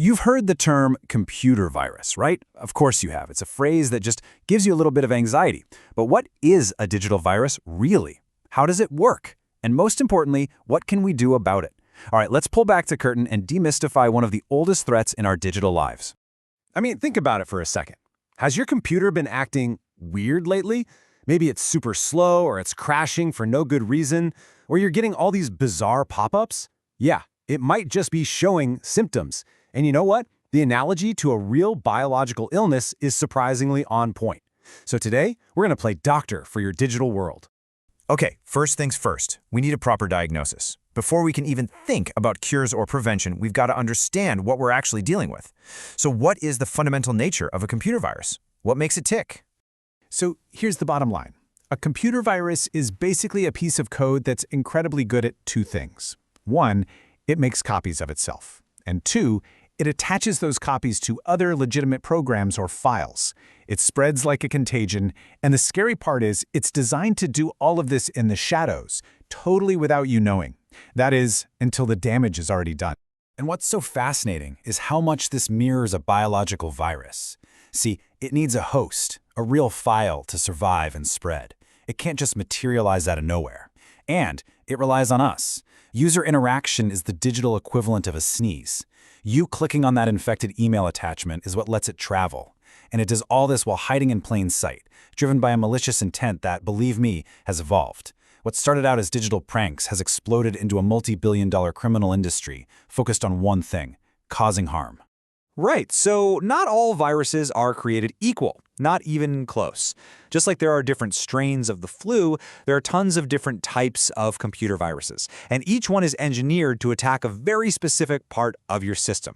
You've heard the term computer virus, right? Of course you have. It's a phrase that just gives you a little bit of anxiety. But what is a digital virus really? How does it work? And most importantly, what can we do about it? All right, let's pull back the curtain and demystify one of the oldest threats in our digital lives. I mean, think about it for a second. Has your computer been acting weird lately? Maybe it's super slow or it's crashing for no good reason, or you're getting all these bizarre pop-ups? Yeah, it might just be showing symptoms. And you know what? The analogy to a real biological illness is surprisingly on point. So today, we're going to play doctor for your digital world. Okay, first things first, we need a proper diagnosis. Before we can even think about cures or prevention, we've got to understand what we're actually dealing with. So what is the fundamental nature of a computer virus? What makes it tick? So here's the bottom line. A computer virus is basically a piece of code that's incredibly good at two things. One, it makes copies of itself. And two, it attaches those copies to other legitimate programs or files. It spreads like a contagion, and the scary part is it's designed to do all of this in the shadows, totally without you knowing. That is, until the damage is already done. And what's so fascinating is how much this mirrors a biological virus. See, it needs a host, a real file to survive and spread. It can't just materialize out of nowhere. And it relies on us. User interaction is the digital equivalent of a sneeze. You clicking on that infected email attachment is what lets it travel. And it does all this while hiding in plain sight, driven by a malicious intent that, believe me, has evolved. What started out as digital pranks has exploded into a multi-billion-dollar criminal industry focused on one thing: causing harm. Right, so not all viruses are created equal, not even close. Just like there are different strains of the flu, there are tons of different types of computer viruses, and each one is engineered to attack a very specific part of your system.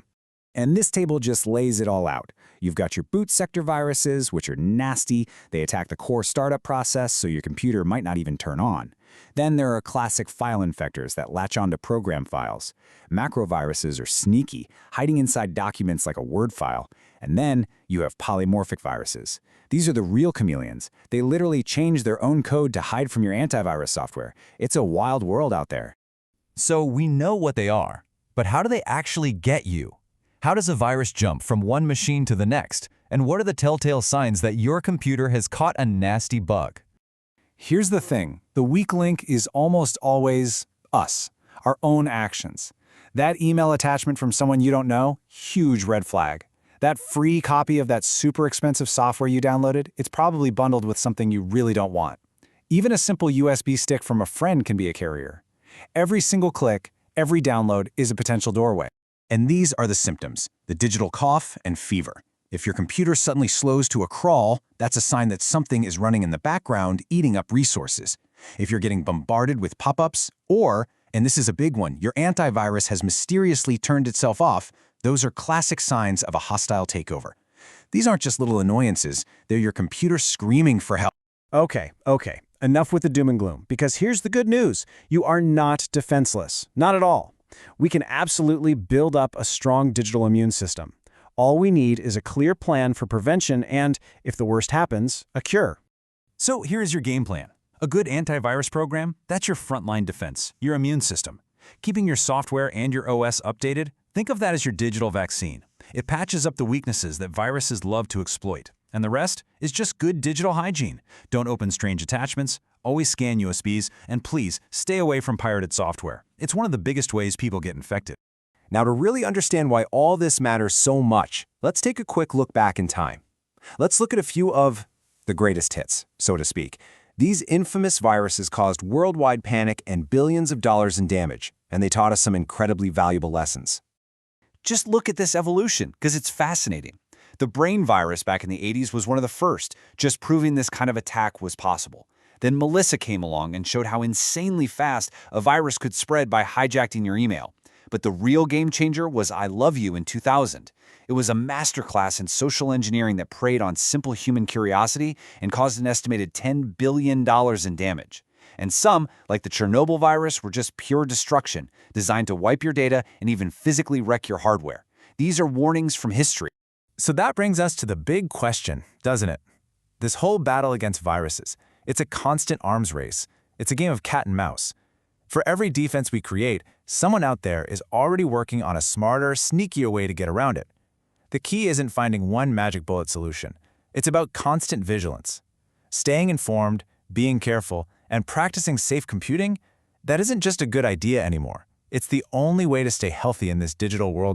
And this table just lays it all out. You've got your boot sector viruses, which are nasty. They attack the core startup process, so your computer might not even turn on. Then there are classic file infectors that latch onto program files. Macroviruses are sneaky, hiding inside documents like a Word file. And then you have polymorphic viruses. These are the real chameleons. They literally change their own code to hide from your antivirus software. It's a wild world out there. So we know what they are, but how do they actually get you? How does a virus jump from one machine to the next? And what are the telltale signs that your computer has caught a nasty bug? Here's the thing. The weak link is almost always us, our own actions. That email attachment from someone you don't know, huge red flag. That free copy of that super expensive software you downloaded, it's probably bundled with something you really don't want. Even a simple USB stick from a friend can be a carrier. Every single click, every download is a potential doorway. And these are the symptoms: the digital cough and fever. If your computer suddenly slows to a crawl, that's a sign that something is running in the background, eating up resources. If you're getting bombarded with pop-ups, or, and this is a big one, your antivirus has mysteriously turned itself off, those are classic signs of a hostile takeover. These aren't just little annoyances, they're your computer screaming for help. Okay. Enough with the doom and gloom, because here's the good news. You are not defenseless. Not at all. We can absolutely build up a strong digital immune system. All we need is a clear plan for prevention and, if the worst happens, a cure. So here's your game plan. A good antivirus program, that's your frontline defense, your immune system. Keeping your software and your OS updated, think of that as your digital vaccine. It patches up the weaknesses that viruses love to exploit. And the rest is just good digital hygiene. Don't open strange attachments, always scan USBs, and please stay away from pirated software. It's one of the biggest ways people get infected. Now, to really understand why all this matters so much, let's take a quick look back in time. Let's look at a few of the greatest hits, so to speak. These infamous viruses caused worldwide panic and billions of dollars in damage, and they taught us some incredibly valuable lessons. Just look at this evolution, because it's fascinating. The brain virus back in the 80s was one of the first, just proving this kind of attack was possible. Then Melissa came along and showed how insanely fast a virus could spread by hijacking your email. But the real game changer was I Love You in 2000. It was a masterclass in social engineering that preyed on simple human curiosity and caused an estimated $10 billion in damage. And some, like the Chernobyl virus, were just pure destruction, designed to wipe your data and even physically wreck your hardware. These are warnings from history. So that brings us to the big question, doesn't it? This whole battle against viruses, it's a constant arms race. It's a game of cat and mouse. For every defense we create, Someone out there is already working on a smarter, sneakier way to get around it. The key isn't finding one magic bullet solution. It's about constant vigilance. Staying informed, being careful, and practicing safe computing, that isn't just a good idea anymore. It's the only way to stay healthy in this digital world